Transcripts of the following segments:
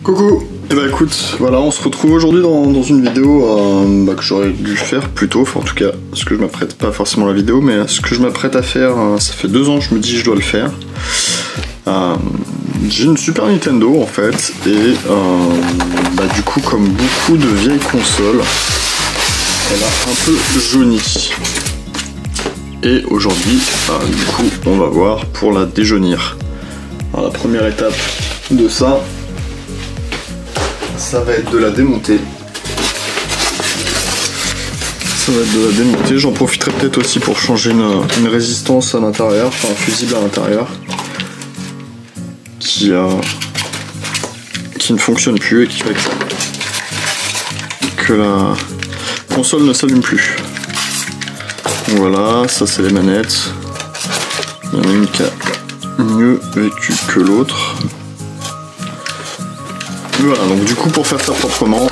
Coucou. Et bah écoute, voilà, on se retrouve aujourd'hui dans une vidéo que j'aurais dû faire plus tôt, enfin en tout cas, ce que je m'apprête, pas forcément la vidéo, mais ce que je m'apprête à faire, ça fait 2 ans que je me dis que je dois le faire. J'ai une Super Nintendo en fait, et du coup, comme beaucoup de vieilles consoles, elle a un peu jauni. Et aujourd'hui, du coup, on va voir pour la déjaunir. Alors, la première étape de ça va être de la démonter. J'en profiterai peut-être aussi pour changer une résistance à l'intérieur, enfin un fusible à l'intérieur, qui ne fonctionne plus et qui fait que la console ne s'allume plus. Donc voilà, ça c'est les manettes. Il y en a une qui a mieux vécu que l'autre. Voilà, donc du coup pour faire ça proprement,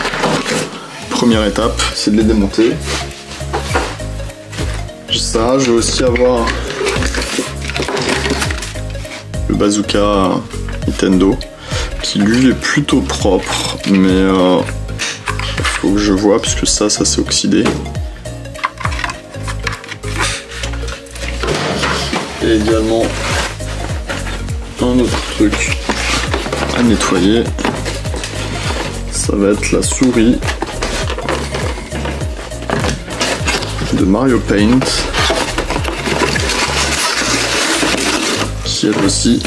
première étape, c'est de les démonter. Ça, je vais aussi avoir le bazooka Nintendo, qui lui est plutôt propre, mais faut que je vois, puisque ça s'est oxydé. Et également un autre truc à nettoyer. Ça va être la souris de Mario Paint, qui elle aussi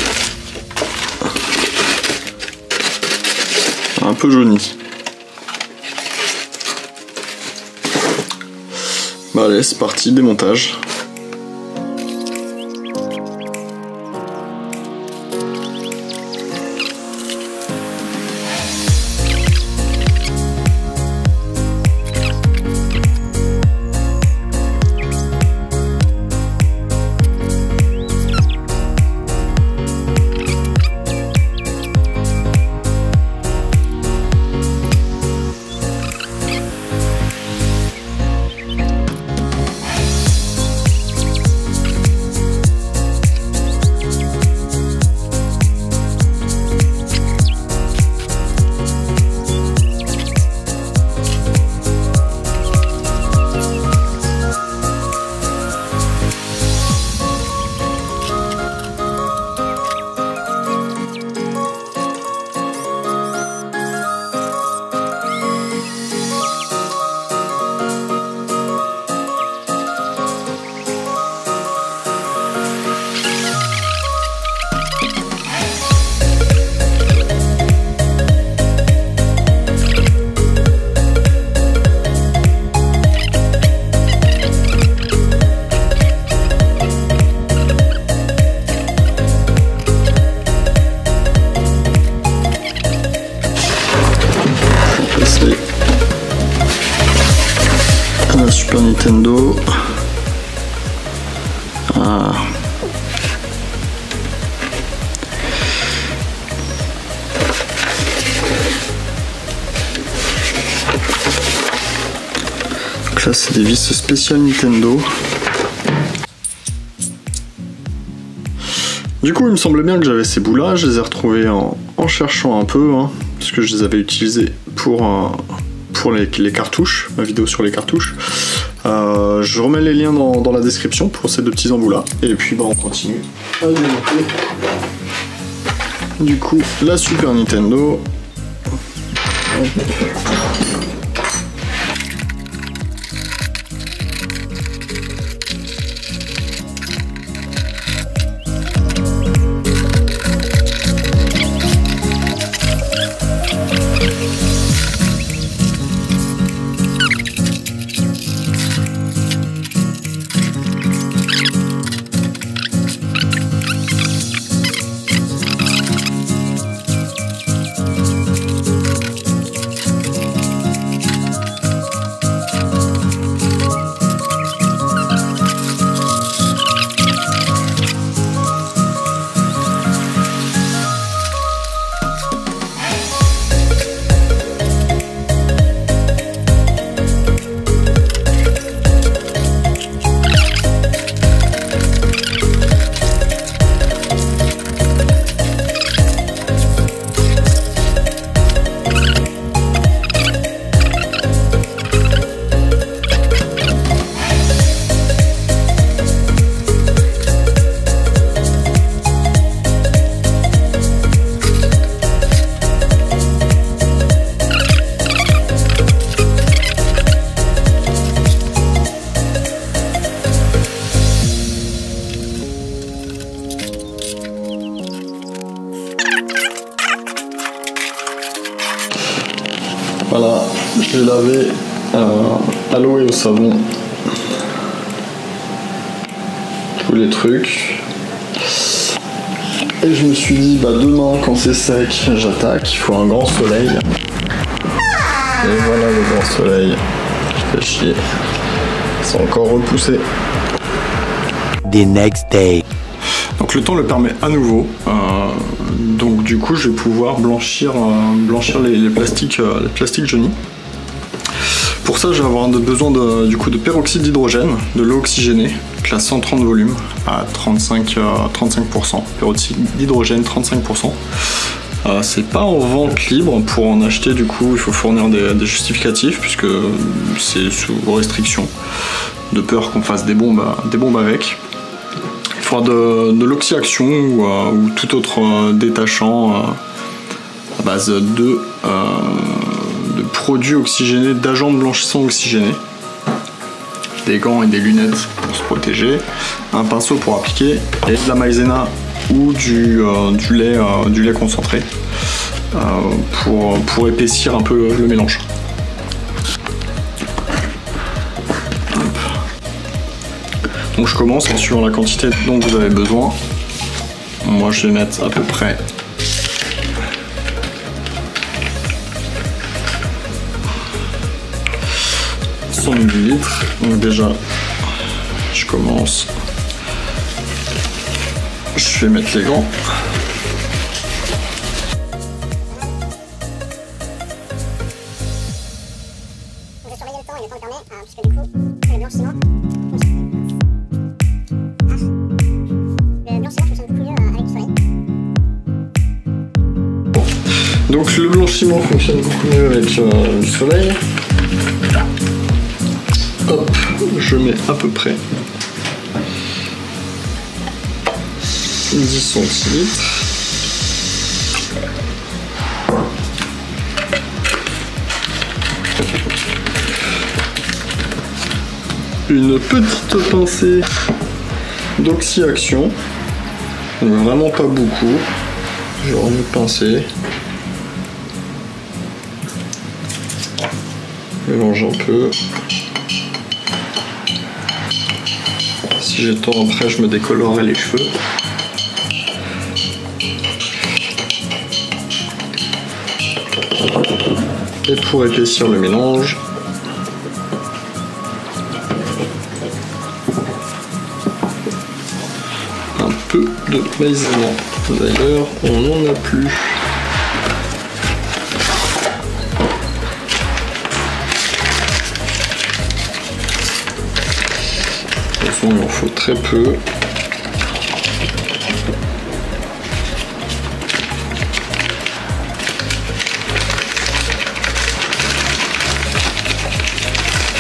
un peu jaunie. Bah allez, c'est parti, démontage. La Super Nintendo. Donc là c'est des vis spéciales Nintendo. Du coup il me semblait bien que j'avais ces bouts là, je les ai retrouvés en cherchant un peu, parce que je les avais utilisés pour les cartouches, ma vidéo sur les cartouches. Je remets les liens dans la description pour ces 2 petits embouts là. Et puis on continue à démonter. Du coup, la Super Nintendo. Voilà, je l'ai lavé à l'eau et au savon. Tous les trucs. Et je me suis dit, bah demain, quand c'est sec, j'attaque. Il faut un grand soleil. Et voilà le grand soleil. Je fais chier. C'est encore repoussé. The next day. Donc le temps le permet à nouveau. Donc du coup, je vais pouvoir blanchir les plastiques jaunis. Pour ça, je vais avoir besoin de peroxyde d'hydrogène, de l'eau oxygénée, classe 130 volumes à 35%. Peroxyde d'hydrogène 35%. C'est pas en vente libre. Pour en acheter, du coup, il faut fournir des justificatifs puisque c'est sous restriction, de peur qu'on fasse des bombes avec. Il faudra de l'oxy-action ou tout autre détachant à base de produits oxygénés, d'agents blanchissants oxygénés, des gants et des lunettes pour se protéger, un pinceau pour appliquer et de la maïzena ou du lait concentré pour épaissir un peu le mélange. Hop. Donc je commence en suivant la quantité dont vous avez besoin. Moi je vais mettre à peu près 100 ml. Donc déjà je commence. Je vais mettre les gants. Je vais surveiller le temps et le temps le permet, puisque du coup, le blanchiment fonctionne beaucoup mieux avec du soleil. Donc le blanchiment fonctionne beaucoup mieux avec du soleil. Hop, je mets à peu près 10 centilitres. Une petite pincée d'oxy-action, vraiment pas beaucoup, genre une pincée. Mélange un peu. Si j'ai le temps après, je me décolorerai les cheveux. Et pour épaissir le mélange, un peu de maïzena. D'ailleurs, on n'en a plus. De toute façon, il en faut très peu.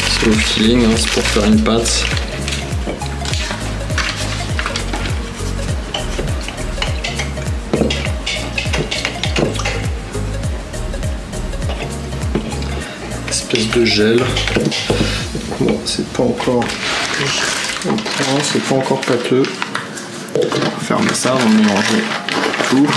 C'est au feeling, hein, c'est pour faire une pâte. Espèce de gel. Bon, c'est pas encore c'est pas encore pâteux. On va fermer ça, on va mélanger tout.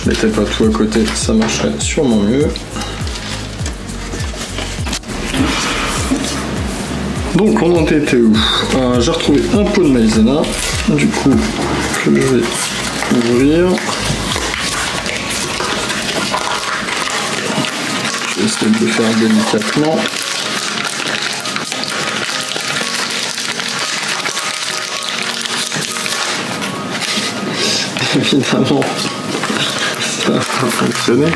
Je mettais pas tout à côté, ça marcherait sûrement mieux. Donc on en était où? J'ai retrouvé un pot de maïzena, du coup je vais ouvrir. Je vais essayer de le faire délicatement. Évidemment, ça va fonctionner.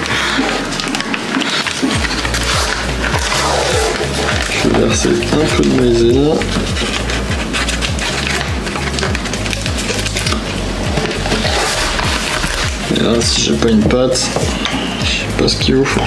Je vais verser un peu de maïzena. Et Là, si j'ai pas une pâte, je sais pas ce qu'il faut.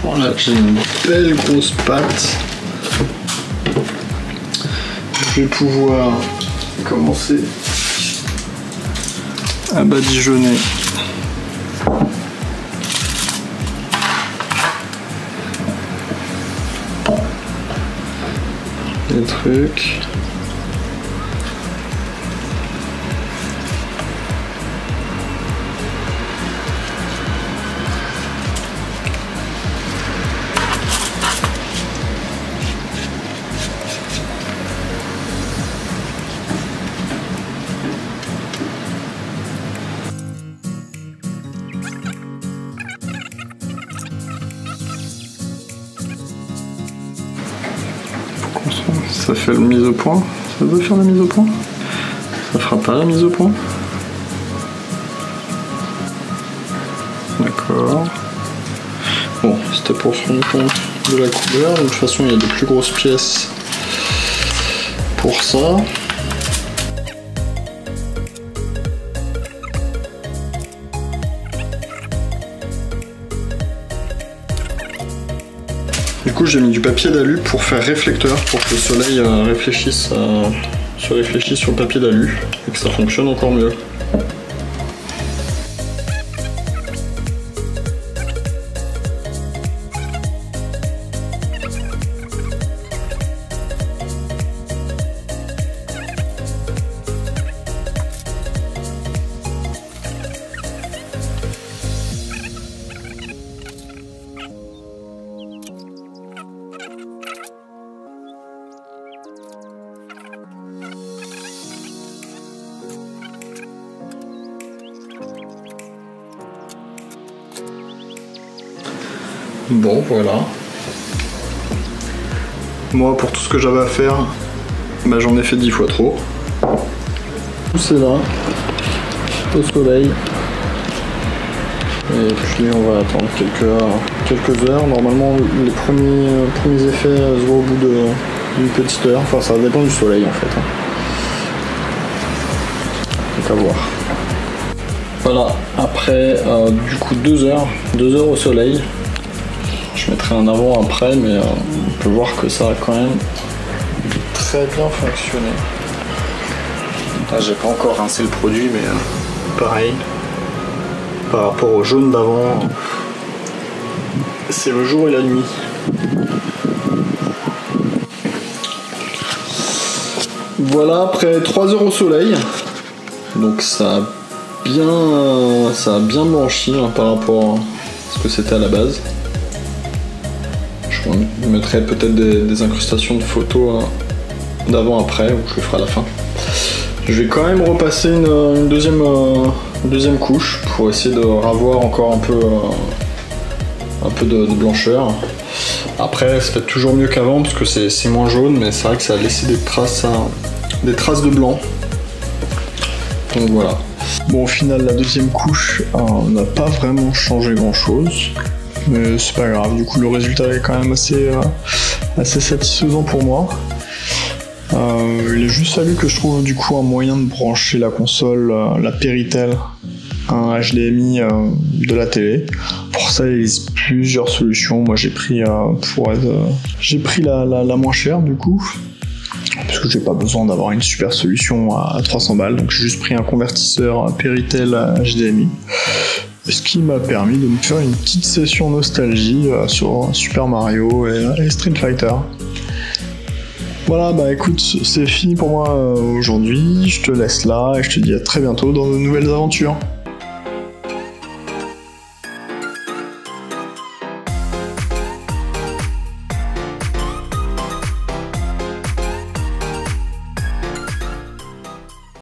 Voilà, j'ai une belle grosse pâte. Je vais pouvoir commencer à badigeonner les trucs. Ça fait la mise au point. Ça doit faire la mise au point. Ça fera pas la mise au point. D'accord. Bon, c'était pour se rendre compte de la couleur. De toute façon, il y a de plus grosses pièces pour ça. Du coup, j'ai mis du papier d'alu pour faire réflecteur, pour que le soleil se réfléchisse sur le papier d'alu et que ça fonctionne encore mieux. Bon, voilà. Moi, pour tout ce que j'avais à faire, bah, j'en ai fait 10 fois trop. C'est là, au soleil. Et puis on va attendre quelques heures. Normalement, les premiers effets se voient au bout d'une petite heure. Enfin, ça dépend du soleil en fait. Donc à voir. Voilà, après du coup 2 heures au soleil. Je mettrai un avant-après, mais on peut voir que ça a quand même très bien fonctionné. Là, j'ai pas encore rincé le produit, mais pareil. Par rapport au jaune d'avant, c'est le jour et la nuit. Voilà, après 3 heures au soleil. Donc ça a bien blanchi hein, par rapport à ce que c'était à la base. Je mettrai peut-être des incrustations de photos d'avant-après, ou je le ferai à la fin. Je vais quand même repasser une deuxième couche pour essayer de ravoir encore un peu de blancheur. Après, c'est peut-être toujours mieux qu'avant parce que c'est moins jaune, mais c'est vrai que ça a laissé des traces de blanc. Donc voilà. Bon, au final, la deuxième couche n'a pas vraiment changé grand-chose. Mais c'est pas grave, du coup le résultat est quand même assez satisfaisant pour moi. Il a juste fallu que je trouve du coup un moyen de brancher la console, la Péritel, un HDMI de la télé. Pour ça il existe plusieurs solutions. Moi j'ai pris la moins chère du coup. Parce que j'ai pas besoin d'avoir une super solution à 300 balles. Donc j'ai juste pris un convertisseur Péritel HDMI. Ce qui m'a permis de me faire une petite session nostalgie sur Super Mario et Street Fighter. Voilà, bah écoute, c'est fini pour moi aujourd'hui. Je te laisse là et je te dis à très bientôt dans de nouvelles aventures.